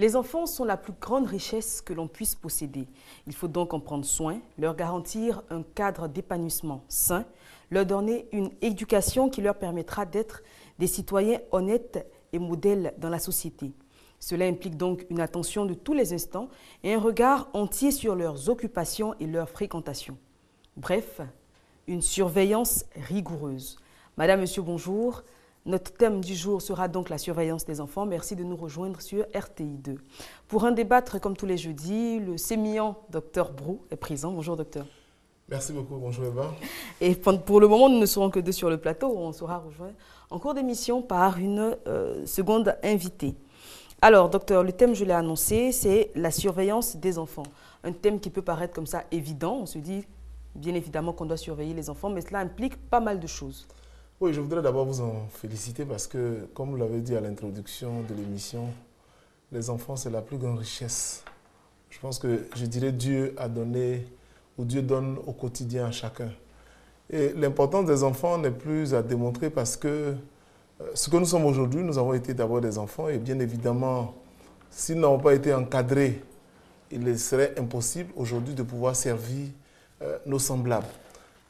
Les enfants sont la plus grande richesse que l'on puisse posséder. Il faut donc en prendre soin, leur garantir un cadre d'épanouissement sain, leur donner une éducation qui leur permettra d'être des citoyens honnêtes et modèles dans la société. Cela implique donc une attention de tous les instants et un regard entier sur leurs occupations et leurs fréquentations. Bref, une surveillance rigoureuse. Madame, Monsieur, bonjour. Notre thème du jour sera donc la surveillance des enfants. Merci de nous rejoindre sur RTI2. Pour en débattre comme tous les jeudis, le sémillant Dr Brou est présent. Bonjour docteur. Merci beaucoup, bonjour Eva. Et pour le moment, nous ne serons que deux sur le plateau. On sera rejoint en cours d'émission par une seconde invitée. Alors docteur, le thème, je l'ai annoncé, c'est la surveillance des enfants. Un thème qui peut paraître comme ça évident. On se dit bien évidemment qu'on doit surveiller les enfants, mais cela implique pas mal de choses. Oui, je voudrais d'abord vous en féliciter parce que, comme vous l'avez dit à l'introduction de l'émission, les enfants, c'est la plus grande richesse. Je pense que, je dirais, Dieu a donné, ou Dieu donne au quotidien à chacun. Et l'importance des enfants n'est plus à démontrer parce que ce que nous sommes aujourd'hui, nous avons été d'abord des enfants et bien évidemment, s'ils n'ont pas été encadrés, il serait impossible aujourd'hui de pouvoir servir nos semblables.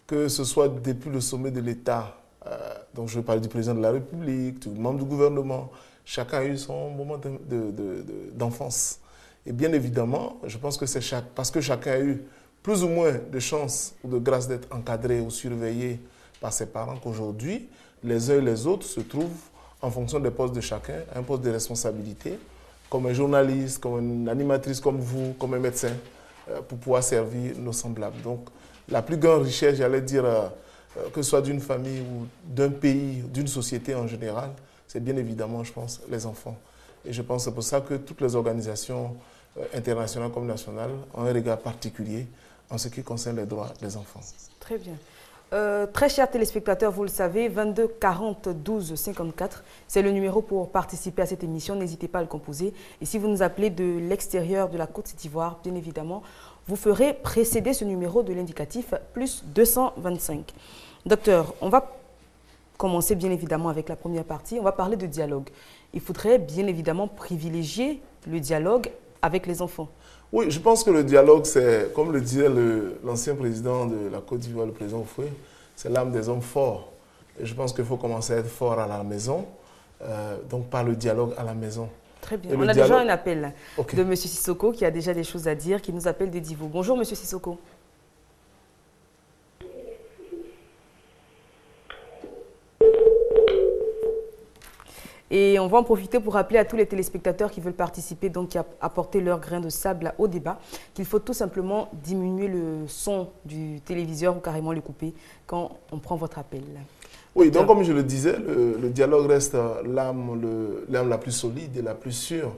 Que ce soit depuis le sommet de l'État, donc je parle du président de la République, du membre du gouvernement, chacun a eu son moment d'enfance. Et bien évidemment, je pense que c'est parce que chacun a eu plus ou moins de chance ou de grâce d'être encadré ou surveillé par ses parents qu'aujourd'hui, les uns et les autres se trouvent en fonction des postes de chacun, un poste de responsabilité, comme un journaliste, comme une animatrice comme vous, comme un médecin, pour pouvoir servir nos semblables. Donc la plus grande richesse, j'allais dire, que ce soit d'une famille ou d'un pays, d'une société en général, c'est bien évidemment, je pense, les enfants. Et je pense que c'est pour ça que toutes les organisations internationales comme nationales ont un regard particulier en ce qui concerne les droits des enfants. Très bien. Très chers téléspectateurs, vous le savez, 22 40 12 54, c'est le numéro pour participer à cette émission. N'hésitez pas à le composer. Et si vous nous appelez de l'extérieur de la Côte d'Ivoire, bien évidemment, vous ferez précéder ce numéro de l'indicatif plus 225. Docteur, on va commencer bien évidemment avec la première partie. On va parler de dialogue. Il faudrait bien évidemment privilégier le dialogue avec les enfants. Oui, je pense que le dialogue, c'est, comme le disait l'ancien président de la Côte d'Ivoire, le président Oufoué, c'est l'âme des hommes forts. Et je pense qu'il faut commencer à être fort à la maison, donc par le dialogue à la maison. Très bien. On a déjà un appel de M. Sissoko qui a déjà des choses à dire, qui nous appelle de Divo. Bonjour M. Sissoko. Et on va en profiter pour rappeler à tous les téléspectateurs qui veulent participer, donc qui apporter leur grain de sable au débat, qu'il faut tout simplement diminuer le son du téléviseur ou carrément le couper quand on prend votre appel. Oui, donc comme je le disais, le dialogue reste l'âme la plus solide et la plus sûre,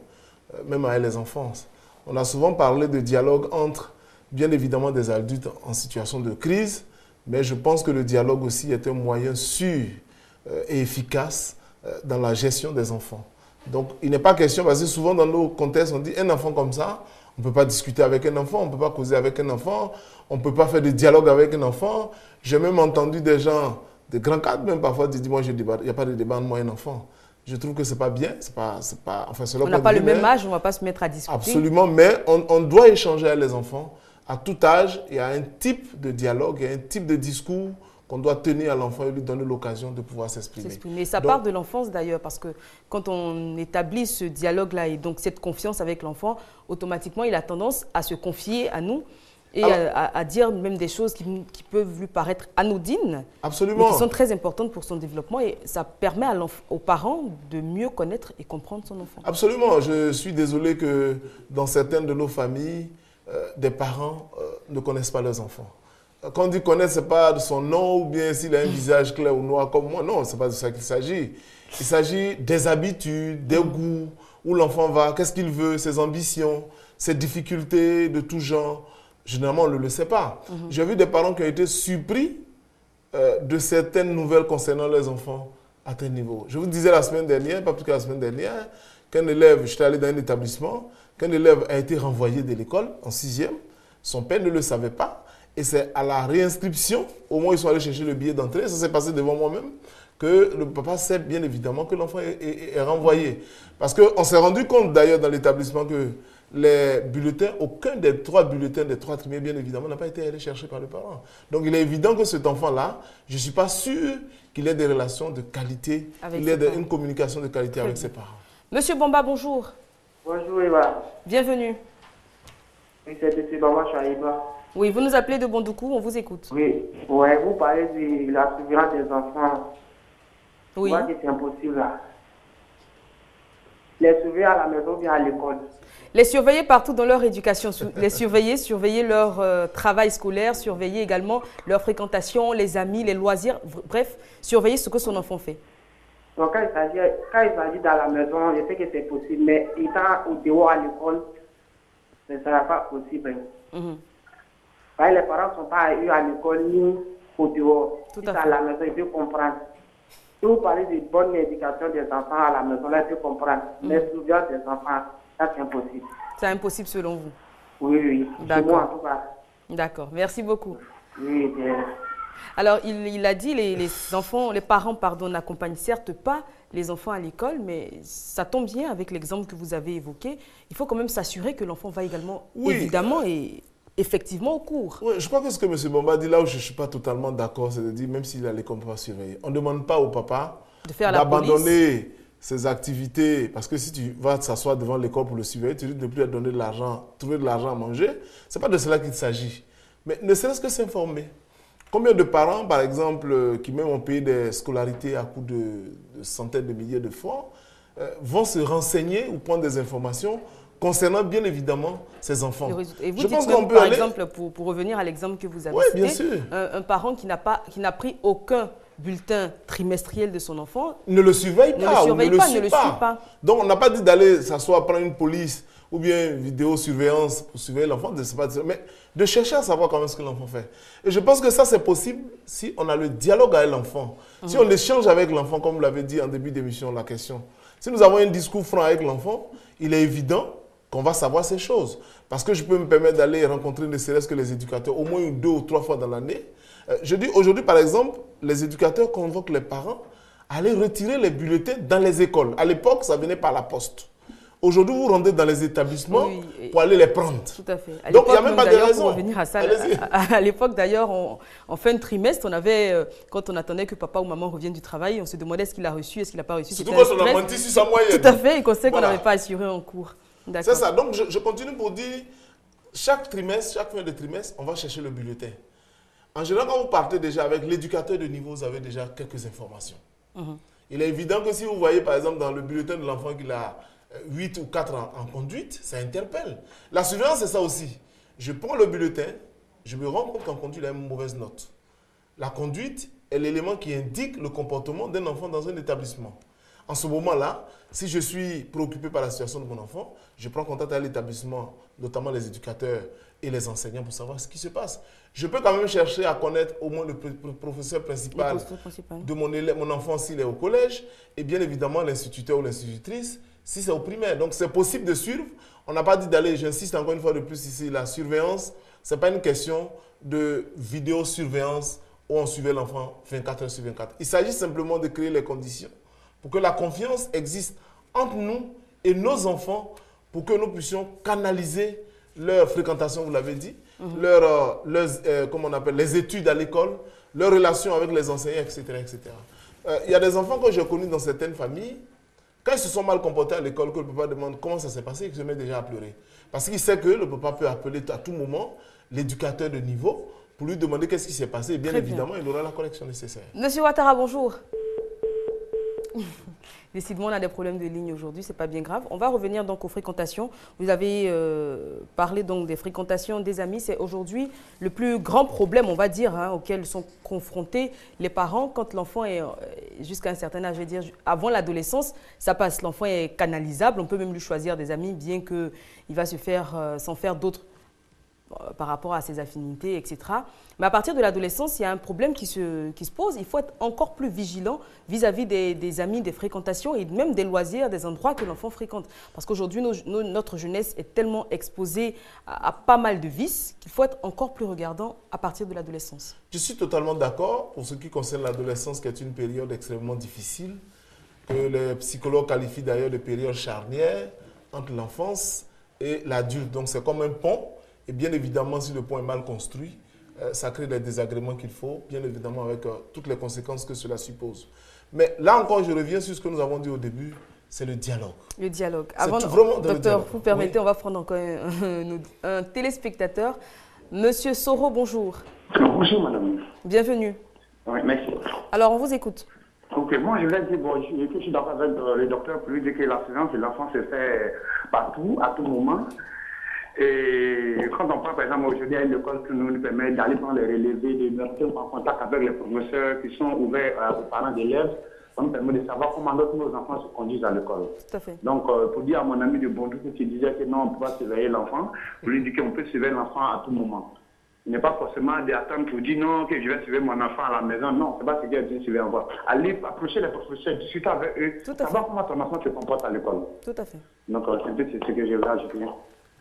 même avec les enfants. On a souvent parlé de dialogue entre, bien évidemment, des adultes en situation de crise, mais je pense que le dialogue aussi est un moyen sûr et efficace dans la gestion des enfants. Donc, il n'est pas question, parce que souvent dans nos contextes, on dit un enfant comme ça, on ne peut pas discuter avec un enfant, on ne peut pas causer avec un enfant, on ne peut pas faire de dialogue avec un enfant. J'ai même entendu des gens, des grands cadres même parfois, dire moi, il n'y a pas de débat entre moi et un enfant. Je trouve que ce n'est pas bien, enfin, on n'a pas le même âge, on ne va pas se mettre à discuter. Absolument, mais on doit échanger avec les enfants à tout âge. Il y a un type de dialogue, il y a un type de discours qu'on doit tenir à l'enfant et lui donner l'occasion de pouvoir s'exprimer. Et ça part de l'enfance d'ailleurs, parce que quand on établit ce dialogue-là et donc cette confiance avec l'enfant, automatiquement il a tendance à se confier à nous et à dire même des choses qui peuvent lui paraître anodines, absolument, mais qui sont très importantes pour son développement, et ça permet aux parents de mieux connaître et comprendre son enfant. Absolument, je suis désolé que dans certaines de nos familles, des parents ne connaissent pas leurs enfants. Quand on dit connaître, ce n'est pas de son nom ou bien s'il a un visage clair ou noir comme moi. Non, ce n'est pas de ça qu'il s'agit. Il s'agit des habitudes, des goûts, où l'enfant va, qu'est-ce qu'il veut, ses ambitions, ses difficultés de tout genre. Généralement, on ne le sait pas. J'ai vu des parents qui ont été surpris de certaines nouvelles concernant leurs enfants à tel niveau. Je vous disais la semaine dernière, pas plus que la semaine dernière, qu'un élève, j'étais allé dans un établissement, qu'un élève a été renvoyé de l'école en 6e. Son père ne le savait pas. Et c'est à la réinscription, au moment où ils sont allés chercher le billet d'entrée, ça s'est passé devant moi-même, que le papa sait bien évidemment que l'enfant est renvoyé. Parce qu'on s'est rendu compte d'ailleurs dans l'établissement que les bulletins, aucun des 3 bulletins des 3 trimestres, bien évidemment, n'a pas été allé chercher par le parent. Donc il est évident que cet enfant-là, je ne suis pas sûr qu'il ait des relations de qualité, qu'il ait une communication de qualité avec ses parents. Monsieur Bomba, bonjour. Bonjour Eva. Bienvenue. Oui, c'est M. Bamba, je suis à Eva. Oui, vous nous appelez de Bondoukou, on vous écoute. Oui, ouais, vous parlez de la surveillance des enfants. Oui. Moi, c'est impossible là. Les surveiller à la maison ou à l'école. Les surveiller partout dans leur éducation, les surveiller leur travail scolaire, surveiller également leur fréquentation, les amis, les loisirs, bref, surveiller ce que son enfant fait. Donc quand il s'agit dans la maison, je sais que c'est possible, mais étant au dehors à l'école, ce ne sera pas possible. Les parents ne sont pas eu à l'école ni au dehors. Si à la maison, ils peuvent comprendre. Si vous parlez de bonne éducation des enfants à la maison, là, ils peuvent comprendre. Mais surveillance des enfants, ça, c'est impossible. C'est impossible selon vous? Oui, oui. D'accord. Moi, en tout cas. D'accord. Merci beaucoup. Oui, bien. Alors, il a dit les parents, n'accompagnent certes pas les enfants à l'école, mais ça tombe bien avec l'exemple que vous avez évoqué. Il faut quand même s'assurer que l'enfant va également, évidemment, et effectivement au cours. Oui, je crois que ce que M. Bomba dit là où je ne suis pas totalement d'accord, c'est de dire même s'il a l'école, on va surveiller. On ne demande pas au papa d'abandonner ses activités, parce que si tu vas t'asseoir devant l'école pour le surveiller, tu risques de ne plus donner de l'argent, trouver de l'argent à manger. Ce n'est pas de cela qu'il s'agit. Mais ne serait-ce que s'informer. Combien de parents, par exemple, qui même ont payé des scolarités à coût de centaines de milliers de francs, vont se renseigner ou prendre des informations concernant bien évidemment ces enfants. Et vous dites même, par exemple, pour revenir à l'exemple que vous avez cité, bien sûr. Un parent qui n'a pris aucun bulletin trimestriel de son enfant ne le surveille pas, ne le suit pas. Donc on n'a pas dit d'aller s'asseoir, prendre une police ou bien une vidéosurveillance pour surveiller l'enfant, mais de chercher à savoir comment est-ce que l'enfant fait. Et je pense que ça c'est possible si on a le dialogue avec l'enfant, si on échange avec l'enfant, comme vous l'avez dit en début d'émission, la question. Si nous avons un discours franc avec l'enfant, il est évident qu'on va savoir ces choses. Parce que je peux me permettre d'aller rencontrer ne serait-ce que les éducateurs au moins 2 ou 3 fois dans l'année. Je dis aujourd'hui, par exemple, les éducateurs convoquent les parents à aller retirer les bulletins dans les écoles. À l'époque, ça venait par la poste. Aujourd'hui, vous rendez dans les établissements pour aller les prendre. Tout à fait. Donc, il n'y a même pas de raison. Pour revenir à ça, à l'époque, d'ailleurs, en fin de trimestre, on avait, quand on attendait que papa ou maman revienne du travail, on se demandait est-ce qu'il a reçu, est-ce qu'il n'a pas reçu. Surtout quand on a menti sur sa moyenne. Tout à fait, et qu'on sait qu'on n'avait pas assuré en cours. C'est ça. Donc, je continue pour dire, chaque trimestre, chaque fin de trimestre, on va chercher le bulletin. En général, quand vous partez déjà avec l'éducateur de niveau, vous avez déjà quelques informations. Il est évident que si vous voyez, par exemple, dans le bulletin de l'enfant qu'il a 8 ou 4 en conduite, ça interpelle. La surveillance, c'est ça aussi. Je prends le bulletin, je me rends compte qu'en conduite, il a une mauvaise note. La conduite est l'élément qui indique le comportement d'un enfant dans un établissement. En ce moment-là, si je suis préoccupé par la situation de mon enfant, je prends contact avec l'établissement, notamment les éducateurs et les enseignants pour savoir ce qui se passe. Je peux quand même chercher à connaître au moins le professeur principal de mon enfant s'il est au collège et bien évidemment l'instituteur ou l'institutrice si c'est au primaire. Donc c'est possible de suivre. On n'a pas dit d'aller, j'insiste encore une fois de plus ici, la surveillance, ce n'est pas une question de vidéosurveillance où on suivait l'enfant 24 heures sur 24. Il s'agit simplement de créer les conditions pour que la confiance existe entre nous et nos enfants pour que nous puissions canaliser leur fréquentation, vous l'avez dit, comment on appelle, les études à l'école, leur relation avec les enseignants, etc. etc. Il y a des enfants que j'ai connus dans certaines familles, quand ils se sont mal comportés à l'école, que le papa demande comment ça s'est passé, il se met déjà à pleurer. Parce qu'il sait que le papa peut appeler à tout moment l'éducateur de niveau pour lui demander qu'est-ce qui s'est passé. Et bien évidemment, il aura la correction nécessaire. Monsieur Ouattara, bonjour. Décidément, on a des problèmes de ligne aujourd'hui, ce n'est pas bien grave. On va revenir donc aux fréquentations. Vous avez parlé donc des fréquentations des amis. C'est aujourd'hui le plus grand problème, on va dire, auquel sont confrontés les parents quand l'enfant est jusqu'à un certain âge. Je veux dire, avant l'adolescence, ça passe. L'enfant est canalisable. On peut même lui choisir des amis, bien qu'il va s'en faire d'autres. par rapport à ses affinités, etc. Mais à partir de l'adolescence, il y a un problème qui se pose. Il faut être encore plus vigilant vis-à-vis des amis, des fréquentations et même des loisirs, des endroits que l'enfant fréquente. Parce qu'aujourd'hui, notre jeunesse est tellement exposée à pas mal de vices qu'il faut être encore plus regardant à partir de l'adolescence. Je suis totalement d'accord pour ce qui concerne l'adolescence, qui est une période extrêmement difficile, que les psychologues qualifient d'ailleurs de période charnière entre l'enfance et l'adulte. Donc c'est comme un pont. Et bien évidemment, si le pont est mal construit, ça crée les désagréments qu'il faut, bien évidemment avec toutes les conséquences que cela suppose. Mais là encore, je reviens sur ce que nous avons dit au début, c'est le dialogue. Le dialogue. Avant, docteur, vous permettez, on va prendre encore un téléspectateur. Monsieur Soro, bonjour. Bonjour, madame. Bienvenue. Oui, merci. Alors, on vous écoute. Ok, moi je voulais dire, bon, je suis d'accord avec le docteur pour lui dire que la surveillance de l'enfant se fait partout, à tout moment. Et quand on prend par exemple aujourd'hui à l'école qui nous permet d'aller prendre les relevés, de rentrer en contact avec les professeurs qui sont ouverts aux parents d'élèves, ça nous permet de savoir comment nos enfants se conduisent à l'école. Tout à fait. Donc, pour dire à mon ami de Bonjour qui disait que non, on ne peut pas surveiller l'enfant, pour lui dire qu'on peut surveiller l'enfant à tout moment. Il n'est pas forcément d'attendre pour dire non, que je vais surveiller mon enfant à la maison. Non, ce n'est pas ce qu'il y a de surveiller encore. Aller approcher les professeurs, discuter avec eux, savoir comment ton enfant se comporte à l'école. Tout à fait. Donc, c'est un peu ce que je vais ajouter.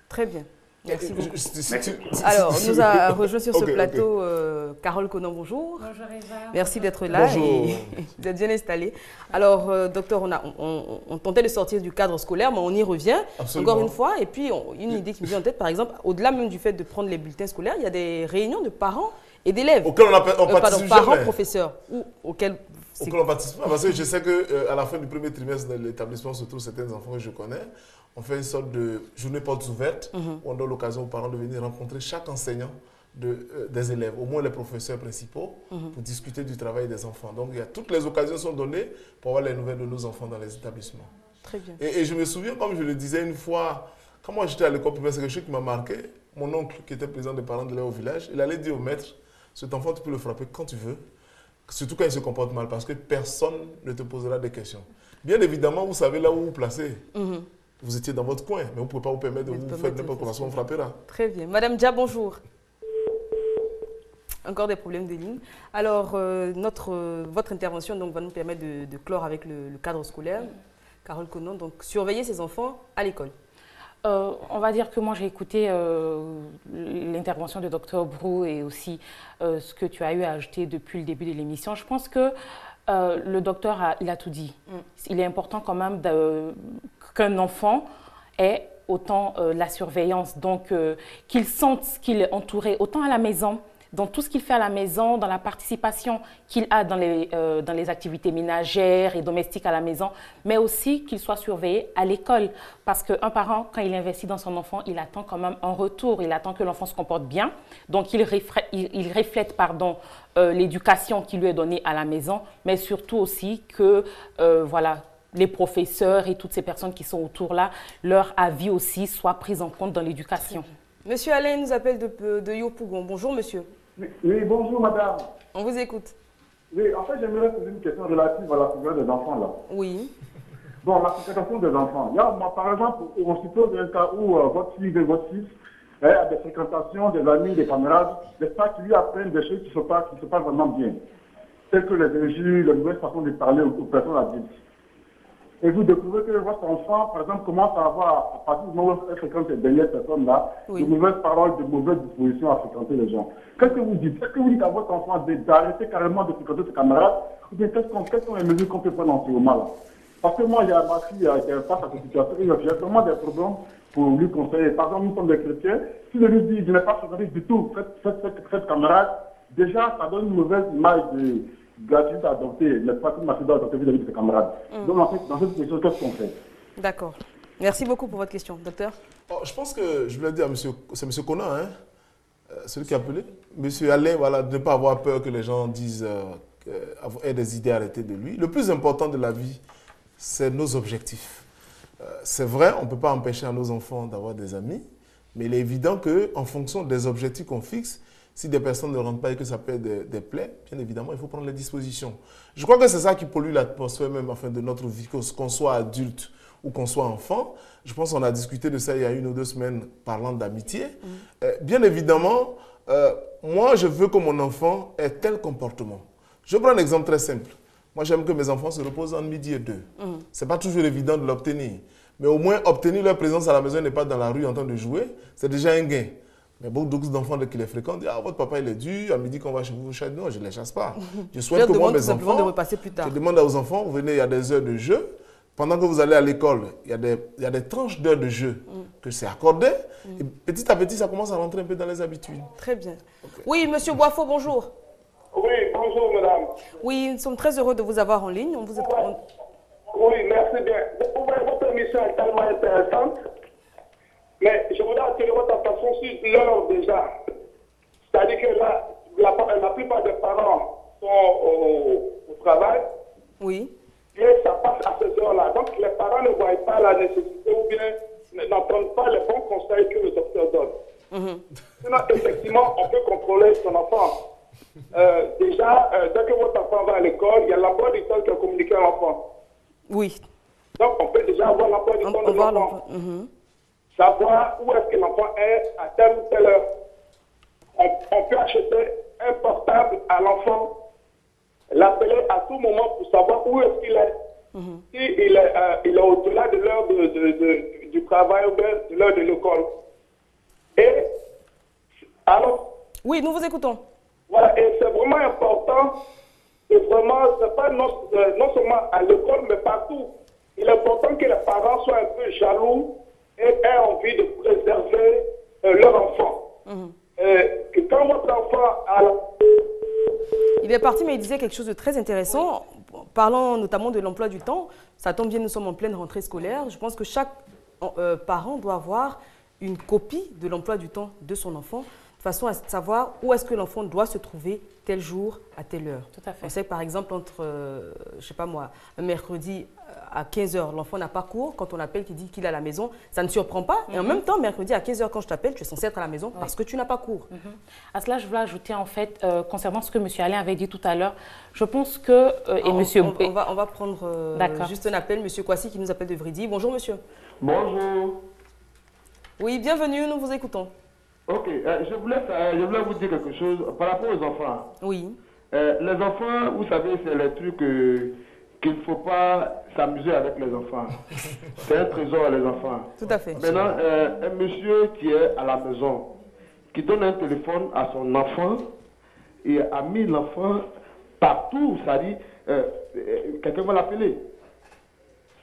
Très bien. Merci beaucoup. Alors, nous a rejoint sur ce plateau Carole Conan, bonjour. Bonjour Eva. Merci d'être là et d'être bien installé. Alors, docteur, on tentait de sortir du cadre scolaire, mais on y revient encore une fois. Et puis, une idée qui me vient en tête, par exemple, au-delà même du fait de prendre les bulletins scolaires, il y a des réunions de parents et d'élèves. Auxquelles on participe parents, professeurs, ou auxquels... on participe pas, parce que je sais qu'à la fin du premier trimestre de l'établissement se trouvent certains enfants que je connais. On fait une sorte de journée portes ouvertes où on donne l'occasion aux parents de venir rencontrer chaque enseignant des élèves, au moins les professeurs principaux, pour discuter du travail des enfants. Donc, toutes les occasions sont données pour avoir les nouvelles de nos enfants dans les établissements. Très bien. Et je me souviens, comme je le disais une fois, quand moi j'étais à l'école primaire, c'est quelque chose qui m'a marqué. Mon oncle, qui était président des parents de l'élève au village, il allait dire au maître, cet enfant, tu peux le frapper quand tu veux, surtout quand il se comporte mal, parce que personne ne te posera des questions. Bien évidemment, vous savez là où vous placez. Vous étiez dans votre coin, mais vous ne pouvez pas vous permettre de vous faire n'importe quoi, on frappera. Très bien. Madame Dia, bonjour. Encore des problèmes de ligne. Alors, votre intervention donc, va nous permettre de clore avec le cadre scolaire. Carole Conan, donc surveiller ses enfants à l'école. On va dire que moi j'ai écouté l'intervention de Dr Brou et aussi ce que tu as eu à ajouter depuis le début de l'émission. Je pense que le docteur il a tout dit. Il est important quand même qu'un enfant ait autant la surveillance, donc qu'il sente qu'il est entouré autant à la maison, dans tout ce qu'il fait à la maison, dans la participation qu'il a dans les activités ménagères et domestiques à la maison, mais aussi qu'il soit surveillé à l'école. Parce qu'un parent, quand il investit dans son enfant, il attend quand même un retour, il attend que l'enfant se comporte bien. Donc, il reflète l'éducation qui lui est donnée à la maison, mais surtout aussi que, voilà, les professeurs et toutes ces personnes qui sont autour là, leur avis aussi soit pris en compte dans l'éducation. Monsieur Alain nous appelle de Yopougon. Bonjour, monsieur. Oui, bonjour, madame. On vous écoute. Oui, en fait, j'aimerais poser une question relative à la fréquentation des enfants, là. Oui. Bon, la fréquentation des enfants. Moi, par exemple, on suppose un cas où votre fille et votre fils a des fréquentations, des amis, des camarades, des gens qui lui apprennent des choses qui se passent vraiment bien, telles que les injures, les nouvelles façons de parler aux personnes adultes. Et vous découvrez que votre enfant, par exemple, commence à avoir, à partir du moment où elle fréquente ces dernières personnes-là, de mauvaises paroles, de mauvaises dispositions à fréquenter les gens. Qu'est-ce que vous dites? Est-ce que vous dites à votre enfant d'arrêter carrément de fréquenter ses camarades? Ou bien quelles sont les mesures qu'on peut prendre en ce moment-là? Parce que moi, il y a ma fille qui est face à cette situation, et j'ai vraiment des problèmes pour lui conseiller. Par exemple, nous sommes des chrétiens. Si je lui dis, je n'ai pas fréquenté du tout cette camarade, déjà, ça donne une mauvaise image de gratuite à adopter, mais pas que ma fille doit adopter vis-à-vis de ses camarades. Donc, en fait, dans cette question, qu'est-ce qu'on fait? D'accord. Merci beaucoup pour votre question, docteur. Je pense que je voulais dire à monsieur, c'est monsieur Conan, hein, celui qui a appelé. Monsieur Alain, voilà, de ne pas avoir peur que les gens disent, aient des idées arrêtées de lui. Le plus important de la vie, c'est nos objectifs. C'est vrai, on ne peut pas empêcher à nos enfants d'avoir des amis, mais il est évident qu'en fonction des objectifs qu'on fixe, si des personnes ne rentrent pas et que ça peut être des plaies, bien évidemment, il faut prendre les dispositions. Je crois que c'est ça qui pollue l'atmosphère même de notre vie, qu'on soit adulte ou qu'on soit enfant. Je pense qu'on a discuté de ça il y a 1 ou 2 semaines parlant d'amitié. Bien évidemment, moi, je veux que mon enfant ait tel comportement. Je prends un exemple très simple. Moi, j'aime que mes enfants se reposent entre midi et 2. Ce n'est pas toujours évident de l'obtenir. Mais au moins, obtenir leur présence à la maison et n'est pas dans la rue en train de jouer, c'est déjà un gain. Mais beaucoup d'enfants qui les fréquentent disent « Ah, votre papa, il est dur, à midi qu'on va chez vous, non, je ne les chasse pas. » Je souhaite que moi, mes enfants, de repasser plus tard. Je demande aux enfants, vous venez, il y a des heures de jeu. Pendant que vous allez à l'école, il y a des tranches d'heures de jeu que c'est accordé. Et petit à petit, ça commence à rentrer un peu dans les habitudes. Très bien. Okay. Oui, monsieur Boifo, bonjour. Oui, bonjour, madame. Oui, nous sommes très heureux de vous avoir en ligne. Oui, merci bien. Votre émission est tellement intéressante. Mais je voudrais attirer votre attention sur l'heure déjà. C'est-à-dire que la plupart des parents sont au travail. Oui. Et ça passe à ces heures-là. Donc les parents ne voient pas la nécessité ou bien n'entendent pas les bons conseils que le docteur donne. Sinon, effectivement, on peut contrôler son enfant. Déjà, dès que votre enfant va à l'école, il y a l'emploi du temps qui est communiqué à l'enfant. Oui. Donc on peut déjà avoir l'emploi du temps de l'enfant. Savoir où est-ce que l'enfant est à telle ou telle heure. On peut acheter un portable à l'enfant, l'appeler à tout moment pour savoir où est-ce qu'il est. Si il est au-delà de l'heure du travail ou bien de l'heure de l'école. Et alors. Oui, nous vous écoutons. Voilà, et c'est vraiment important. C'est pas non seulement à l'école, mais partout. Il est important que les parents soient un peu jaloux et aient envie de préserver leur enfant. Que quand votre enfant a... Il est parti, mais il disait quelque chose de très intéressant. Parlant notamment de l'emploi du temps, ça tombe bien, nous sommes en pleine rentrée scolaire. Je pense que chaque parent doit avoir une copie de l'emploi du temps de son enfant, de façon à savoir où est-ce que l'enfant doit se trouver tel jour à telle heure. Tout à fait. On sait que par exemple, entre, je sais pas moi, un mercredi à 15h, l'enfant n'a pas cours. Quand on appelle, qui dit qu'il est à la maison, ça ne surprend pas. Et en même temps, mercredi à 15h, quand je t'appelle, tu es censé être à la maison parce que tu n'as pas cours. À cela, je voulais ajouter en fait, concernant ce que M. Alain avait dit tout à l'heure, je pense que... On va prendre juste un appel. M. Kwasi qui nous appelle de Vridi. Bonjour, monsieur. Bonjour. Oui, bienvenue, nous vous écoutons. Ok, je voulais vous dire quelque chose par rapport aux enfants. Oui. Les enfants, vous savez, c'est les trucs qu'il ne faut pas s'amuser avec les enfants. C'est un trésor, les enfants. Tout à fait. Maintenant, un monsieur qui est à la maison, qui donne un téléphone à son enfant et a mis l'enfant partout, ça dit, quelqu'un va l'appeler.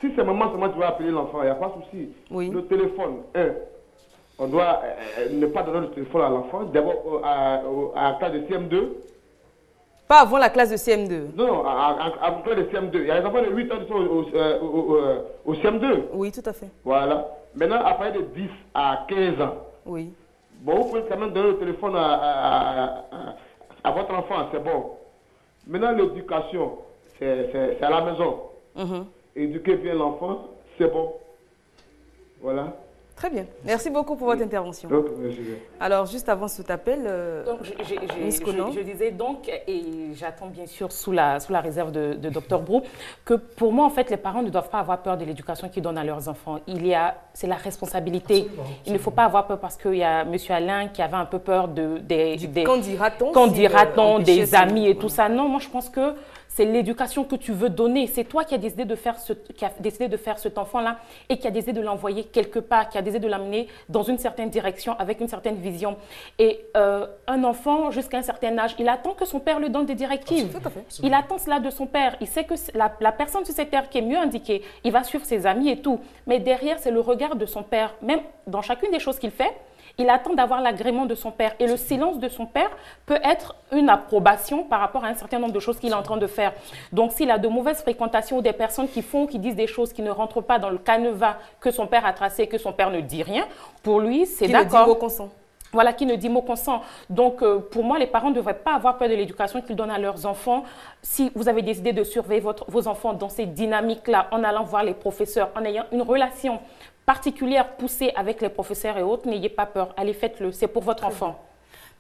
Si c'est maman seulement tu vas appeler l'enfant, il n'y a pas de souci. Oui. Le téléphone, on doit ne pas donner le téléphone à l'enfant, d'abord à la classe de CM2. Pas avant la classe de CM2. Non, à la classe de CM2. Il y a des enfants de 8 ans qui sont au CM2. Oui, tout à fait. Voilà. Maintenant, à partir de 10 à 15 ans. Oui. Bon, vous pouvez quand même donner le téléphone à votre enfant, c'est bon. Maintenant, l'éducation, c'est à la maison. Éduquer bien l'enfant, c'est bon. Voilà. Très bien. Merci beaucoup pour votre intervention. Donc, alors, juste avant cet appel, donc, je disais donc, et j'attends bien sûr sous la réserve de Dr Brou, que pour moi, en fait, les parents ne doivent pas avoir peur de l'éducation qu'ils donnent à leurs enfants. C'est la responsabilité. Absolument. Il ne faut pas avoir peur parce qu'il y a M. Alain qui avait un peu peur des des amis et tout ça. Non, moi, je pense que c'est l'éducation que tu veux donner. C'est toi qui as décidé de faire cet enfant-là et qui a décidé de l'envoyer quelque part, qui a décidé de l'amener dans une certaine direction, avec une certaine vision. Et un enfant, jusqu'à un certain âge, il attend que son père lui donne des directives. Tout à fait. Il attend cela de son père. Il sait que la personne sur cette terre qui est mieux indiquée, il va suivre ses amis et tout. Mais derrière, c'est le regard de son père. Même dans chacune des choses qu'il fait, il attend d'avoir l'agrément de son père. Et le silence de son père peut être une approbation par rapport à un certain nombre de choses qu'il est en train de faire. Donc, s'il a de mauvaises fréquentations ou des personnes qui disent des choses qui ne rentrent pas dans le canevas que son père a tracé, que son père ne dit rien, pour lui, c'est d'accord. Qui ne dit mot consent. Voilà, qui ne dit mot consent. Donc, pour moi, les parents ne devraient pas avoir peur de l'éducation qu'ils donnent à leurs enfants. Si vous avez décidé de surveiller vos enfants dans ces dynamiques-là, en allant voir les professeurs, en ayant une relation particulière poussée avec les professeurs et autres, n'ayez pas peur. Allez, faites-le. C'est pour votre enfant.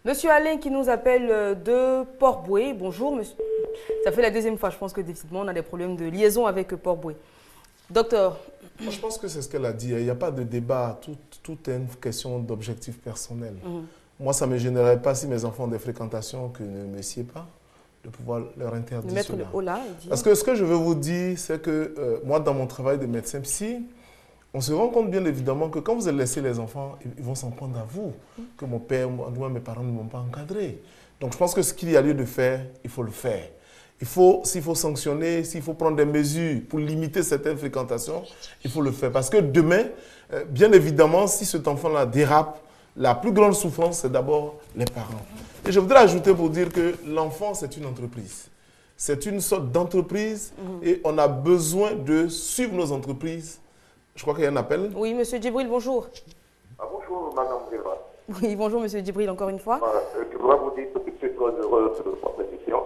Monsieur Alain qui nous appelle de Port-Boué. Bonjour, monsieur. Ça fait la deuxième fois, je pense que définitivement, on a des problèmes de liaison avec Port-Boué. Docteur. Moi, je pense que c'est ce qu'elle a dit. Il n'y a pas de débat. Tout est une question d'objectif personnel. Moi, ça ne me gênerait pas si mes enfants ont des fréquentations que ne me sied pas, de pouvoir leur interdire mettre cela. le haut là, Parce que ce que je veux vous dire, c'est que moi, dans mon travail de médecin psy, on se rend compte bien évidemment que quand vous allez laisser les enfants, ils vont s'en prendre à vous, que mon père, moi, mes parents ne m'ont pas encadré. Donc je pense que ce qu'il y a lieu de faire, il faut le faire. S'il faut sanctionner, s'il faut prendre des mesures pour limiter certaines fréquentations, il faut le faire. Parce que demain, bien évidemment, si cet enfant-là dérape, la plus grande souffrance, c'est d'abord les parents. Et je voudrais ajouter pour dire que l'enfant, c'est une entreprise. C'est une sorte d'entreprise et on a besoin de suivre nos entreprises. Je crois qu'il y a un appel. Oui, monsieur Djibril, bonjour. Bonjour, madame Eva. Oui, bonjour, monsieur Djibril, encore une fois. Je voudrais vous dire que je suis très heureux de votre émission.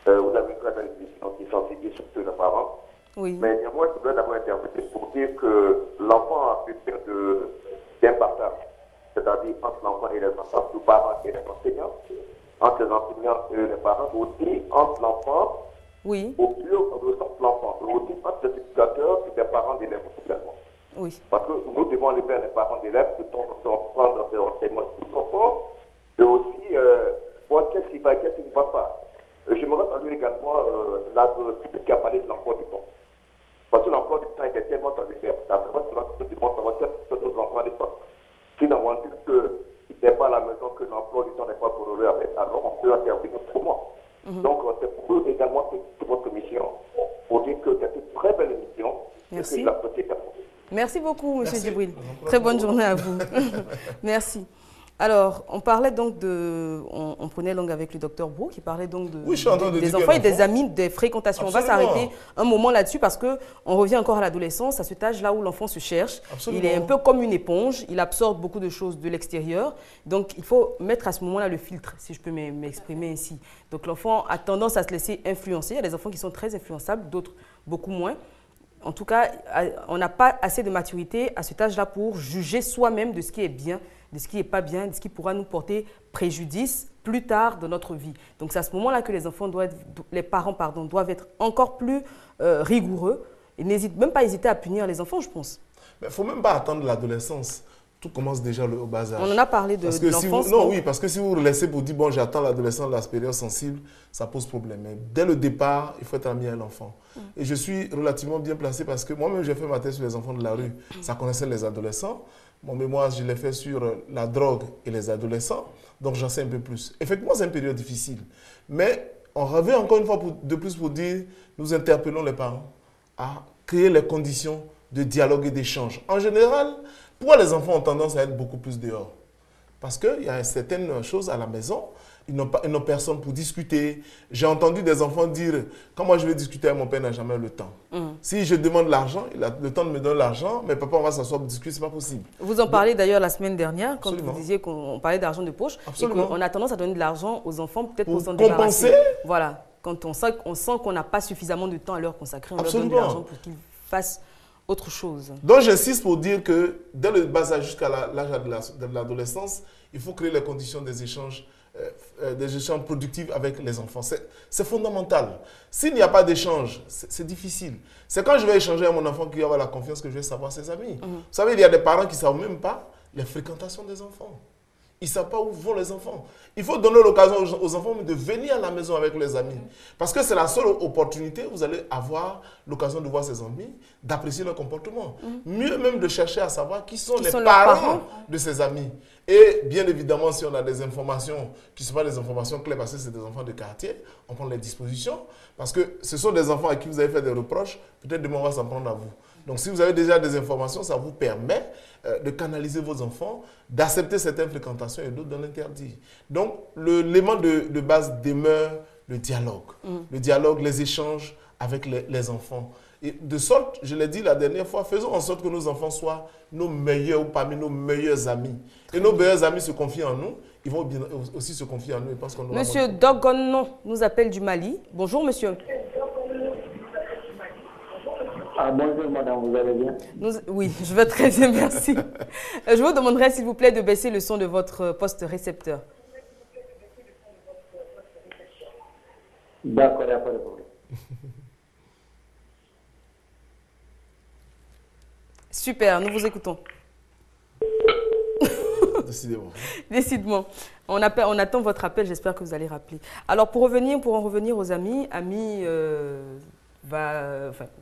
Vous avez une très belle émission qui sensibilise surtout les parents. Oui. Mais néanmoins, je voudrais d'abord interpréter pour dire que l'enfant a besoin d'un partage. C'est-à-dire entre l'enfant et les enfants, les parents et les enseignants, entre les enseignants et les parents, aussi entre l'enfant, oui, au plus au sens de l'enfant, aussi entre les éducateurs et les parents d'élèves également. Oui. Parce que nous devons aller vers les parents d'élèves, de prendre des renseignements sur l'enfant, et aussi voir qu'est-ce qui va, qu'est-ce qui ne va pas. J'aimerais saluer également celui qui a parlé de l'emploi du temps. Parce que l'emploi du temps était tellement transitaire. La présence de l'emploi du temps, ça va être nos enfants à l'époque. Finalement, on dit qu'il n'est pas à la maison, que l'emploi du temps n'est pas pour eux, alors on peut intervenir autrement. Donc, c'est pour eux également que votre mission, pour dire que c'est une très belle émission. Merci. Et que la société. Merci beaucoup, monsieur Djibril. Très bonne journée à vous. Merci. Alors, on parlait donc on prenait langue avec le docteur Brou, qui parlait donc des enfants et des amis, des fréquentations. Absolument. On va s'arrêter un moment là-dessus parce qu'on revient encore à l'adolescence, à cet âge-là où l'enfant se cherche. Absolument. Il est un peu comme une éponge, il absorbe beaucoup de choses de l'extérieur. Donc, il faut mettre à ce moment-là le filtre, si je peux m'exprimer ainsi. Donc, l'enfant a tendance à se laisser influencer. Il y a des enfants qui sont très influençables, d'autres beaucoup moins. En tout cas, on n'a pas assez de maturité à cet âge-là pour juger soi-même de ce qui est bien, de ce qui n'est pas bien, de ce qui pourra nous porter préjudice plus tard dans notre vie. Donc c'est à ce moment-là que les parents doivent être encore plus rigoureux et n'hésitent même pas à hésiter à punir les enfants, je pense. Il ne faut même pas attendre l'adolescence. Tout commence déjà au bas âge. On en a parlé de l'enfance. Oui, parce que si vous laissez pour dire, bon, j'attends l'adolescence, la période sensible, ça pose problème. Mais dès le départ, il faut être ami à l'enfant. Et je suis relativement bien placé parce que moi-même, j'ai fait ma thèse sur les enfants de la rue. Ça connaissait les adolescents. Mon mémoire, je l'ai fait sur la drogue et les adolescents. Donc, j'en sais un peu plus. Effectivement, c'est une période difficile. Mais on revient encore une fois de plus pour dire, nous interpellons les parents à créer les conditions de dialogue et d'échange. En général, pourquoi les enfants ont tendance à être beaucoup plus dehors? Parce qu'il y a certaines choses à la maison, ils n'ont personne pour discuter. J'ai entendu des enfants dire, quand moi je vais discuter avec mon père, il n'a jamais le temps. Si je demande l'argent, il a le temps de me donner l'argent, mais papa, on va s'asseoir pour discuter, ce n'est pas possible. Vous en parlez d'ailleurs la semaine dernière, quand vous disiez qu'on parlait d'argent de poche. Absolument. On a tendance à donner de l'argent aux enfants, peut-être pour s'en débarrasser. Compenser. Voilà, quand on sent qu'on n'a pas suffisamment de temps à leur consacrer, on leur donne de l'argent pour qu'ils fassent autre chose. Donc j'insiste pour dire que dès le bas âge jusqu'à l'âge de l'adolescence, il faut créer les conditions des échanges productifs avec les enfants. C'est fondamental. S'il n'y a pas d'échange, c'est difficile. C'est quand je vais échanger avec mon enfant qu'il va avoir la confiance que je vais savoir ses amis. Vous savez, il y a des parents qui ne savent même pas les fréquentations des enfants. Ils ne savent pas où vont les enfants. Il faut donner l'occasion aux enfants de venir à la maison avec les amis. Parce que c'est la seule opportunité où vous allez avoir l'occasion de voir ses amis, d'apprécier leur comportement. Mieux même de chercher à savoir qui sont les parents de ses amis. Et bien évidemment, si on a des informations qui ne sont pas des informations claires, parce que c'est des enfants de quartier, on prend les dispositions. Parce que ce sont des enfants à qui vous avez fait des reproches, peut-être demain on va s'en prendre à vous. Donc si vous avez déjà des informations, ça vous permet de canaliser vos enfants, d'accepter certaines fréquentations et d'autres d'en interdire. Donc l'élément de base demeure le dialogue. Le dialogue, les échanges avec les enfants. Et de sorte, je l'ai dit la dernière fois, faisons en sorte que nos enfants soient nos meilleurs ou parmi nos meilleurs amis. Et nos meilleurs amis se confient en nous, ils vont aussi se confier en nous. Parce qu'on Monsieur Dogonon nous appelle du Mali. Bonjour monsieur. Bonjour madame, vous allez bien? Oui, je vais très bien, merci. Je vous demanderai s'il vous plaît de baisser le son de votre poste récepteur. D'accord, il n'y a pas de problème. Super, nous vous écoutons. Décidément. Décidément. On attend votre appel, j'espère que vous allez rappeler. Alors, pour en revenir aux amis,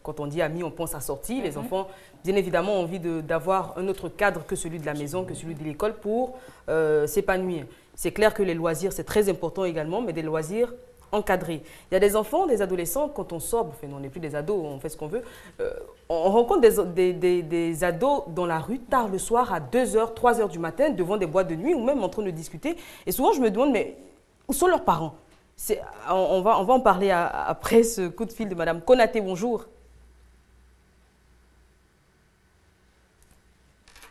quand on dit amis, on pense à sortie. Les enfants, bien évidemment, ont envie d'avoir un autre cadre que celui de la maison, que celui de l'école pour s'épanouir. C'est clair que les loisirs, c'est très important également, mais des loisirs encadrés. Il y a des enfants, des adolescents, quand on sort, enfin, on n'est plus des ados, on fait ce qu'on veut, on rencontre des ados dans la rue tard le soir à 2h, 3h du matin devant des boîtes de nuit ou même en train de discuter. Et souvent, je me demande, mais où sont leurs parents? On va en parler après ce coup de fil de Madame Konaté. Bonjour.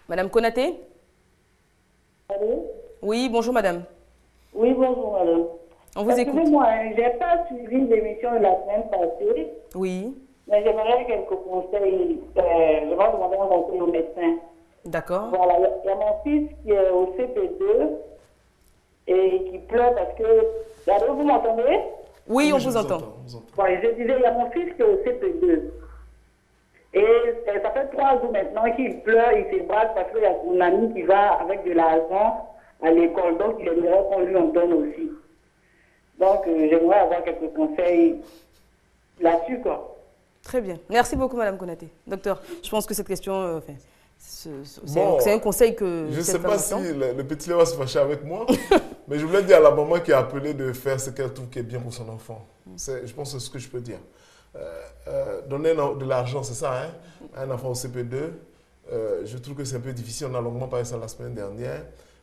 Madame Konaté? Allô? Oui, bonjour Madame. Oui, bonjour Madame. On vous écoute. Excusez-moi, je n'ai pas suivi l'émission de la semaine passée. Oui. Mais j'aimerais quelques conseils. Je vais demander un conseil au médecin. D'accord. Voilà, il y a mon fils qui est au CP2 et qui pleure parce que... Allô, vous m'entendez? Oui, on vous entend. Ouais, je disais, il y a mon fils qui est au CP2. Et ça fait 3 jours maintenant qu'il pleure, il se braque parce qu'il y a son ami qui va avec de l'argent à l'école. Donc, il aimerait qu'on lui en donne aussi. Donc, j'aimerais avoir quelques conseils là-dessus, quoi. Très bien. Merci beaucoup, Madame Konaté. Docteur, je pense que cette question, c'est un conseil que... Je ne sais pas si le petit Léo va se fâcher avec moi, mais je voulais dire à la maman qui a appelé de faire ce qu'elle trouve qui est bien pour son enfant. Je pense que c'est ce que je peux dire. Donner de l'argent, c'est ça, hein, à un enfant au CP2, je trouve que c'est un peu difficile. On a longuement parlé de ça la semaine dernière.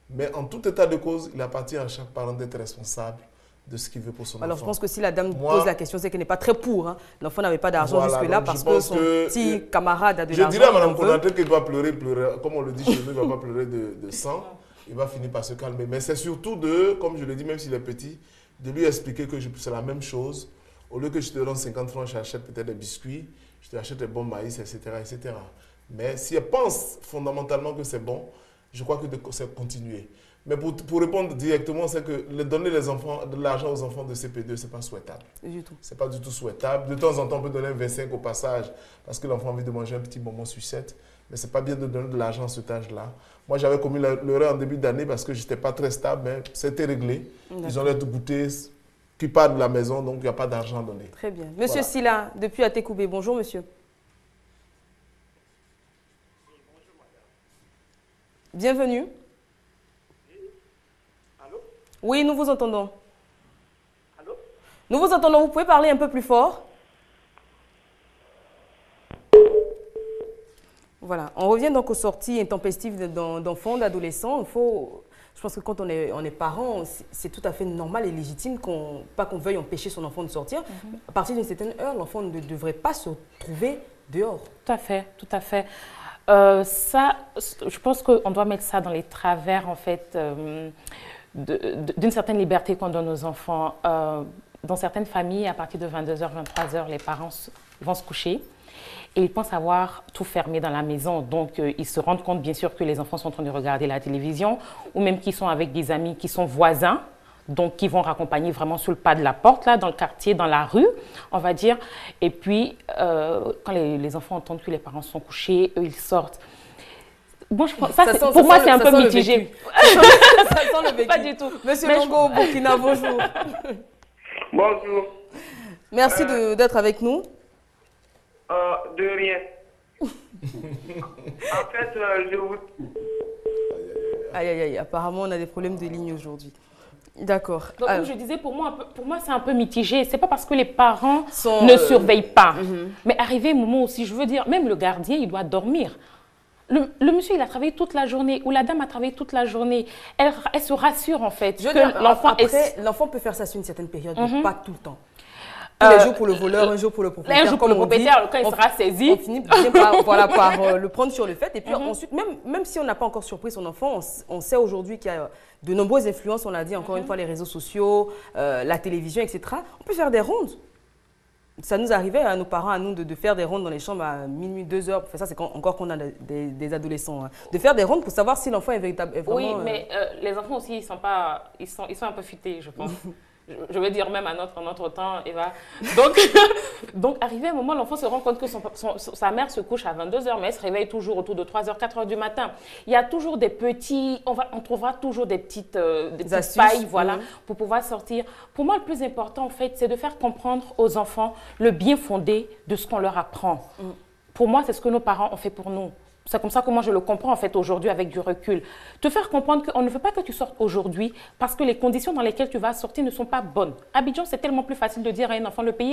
Mais en tout état de cause, il appartient à chaque parent d'être responsable de ce qu'il veut pour son enfant. Alors, je pense que si la dame pose la question, c'est qu'elle n'est pas très pour. Hein. L'enfant n'avait pas d'argent jusque-là parce que son petit camarade a de l'argent. Je dirais à Mme Konaté qu'il doit pleurer. Comme on le dit chez nous, il ne va pas pleurer de sang. Il va finir par se calmer. Mais c'est surtout comme je le dis, même s'il est petit, de lui expliquer que c'est la même chose. Au lieu que je te donne 50 francs, j'achète peut-être des biscuits, je t'achète des bons maïs, etc., etc. Mais si elle pense fondamentalement que c'est bon, je crois que c'est continuer. Mais pour répondre directement, c'est que donner de l'argent aux enfants de CP2, ce n'est pas souhaitable. Du tout. Ce n'est pas du tout souhaitable. De temps en temps, on peut donner un 25 au passage parce que l'enfant a envie de manger un petit bonbon sucette. Mais ce n'est pas bien de donner de l'argent à cet âge-là. Moi, j'avais commis l'erreur en début d'année parce que je n'étais pas très stable, mais c'était réglé. Ils ont l'air de goûter qui part de la maison, donc il n'y a pas d'argent à donner. Très bien. Monsieur Silla, depuis Atekoubé, bonjour monsieur. Bienvenue. Allô? Oui, nous vous entendons. Allô? Nous vous entendons, vous pouvez parler un peu plus fort? Voilà, on revient donc aux sorties intempestives d'enfants, d'adolescents. Je pense que quand on est parent, c'est tout à fait normal et légitime pas qu'on veuille empêcher son enfant de sortir. À partir d'une certaine heure, l'enfant ne devrait pas se trouver dehors. Tout à fait, tout à fait. Ça, je pense qu'on doit mettre ça dans les travers, en fait, d'une certaine liberté qu'on donne aux enfants. Dans certaines familles, à partir de 22h, 23h, les parents vont se coucher. Et ils pensent avoir tout fermé dans la maison. Donc, ils se rendent compte, bien sûr, que les enfants sont en train de regarder la télévision ou même qu'ils sont avec des amis qui sont voisins, donc qui vont raccompagner vraiment sur le pas de la porte, là, dans le quartier, dans la rue, on va dire. Et puis, quand les enfants entendent que les parents sont couchés, eux, ils sortent. Bon, pour moi, c'est un peu mitigé. Ça sent le vécu. Pas du tout. Monsieur Longo, Burkina, bonjour. Bonjour. Merci d'être avec nous. De rien. En fait, je vous... Aïe, aïe, aïe. Apparemment, on a des problèmes de ligne aujourd'hui. D'accord. Donc, comme je disais, pour moi, c'est un peu mitigé. C'est pas parce que les parents ne surveillent pas. Mais arrivé un moment aussi, je veux dire, même le gardien, il doit dormir. Le monsieur, il a travaillé toute la journée, ou la dame a travaillé toute la journée. Elle se rassure, en fait, que l'enfant est... L'enfant peut faire ça sur une certaine période, mais pas tout le temps. Tous les jours pour le voleur, un jour pour le propriétaire. Un jour pour le propriétaire, quand il sera saisi. On finit bien par le prendre sur le fait. Et puis ensuite, même si on n'a pas encore surpris son enfant, on sait aujourd'hui qu'il y a de nombreuses influences, on l'a dit encore une fois, les réseaux sociaux, la télévision, etc. On peut faire des rondes. Ça nous arrivait à nos parents, à nous, de faire des rondes dans les chambres à minuit, 2 heures. Ça, c'est encore qu'on a des adolescents. Hein. De faire des rondes pour savoir si l'enfant est vraiment... Oui, mais les enfants aussi, ils sont un peu futés, je pense. je vais dire même à notre temps, Eva. Donc, arrivé à un moment, l'enfant se rend compte que sa mère se couche à 22h, mais elle se réveille toujours autour de 3h, 4h du matin. Il y a toujours des petits, on trouvera toujours des petites failles, voilà, pour pouvoir sortir. Pour moi, le plus important, en fait, c'est de faire comprendre aux enfants le bien fondé de ce qu'on leur apprend. Pour moi, c'est ce que nos parents ont fait pour nous. C'est comme ça que moi je le comprends en fait aujourd'hui avec du recul. Te faire comprendre qu'on ne veut pas que tu sortes aujourd'hui parce que les conditions dans lesquelles tu vas sortir ne sont pas bonnes. Abidjan, c'est tellement plus facile de dire à un enfant le pays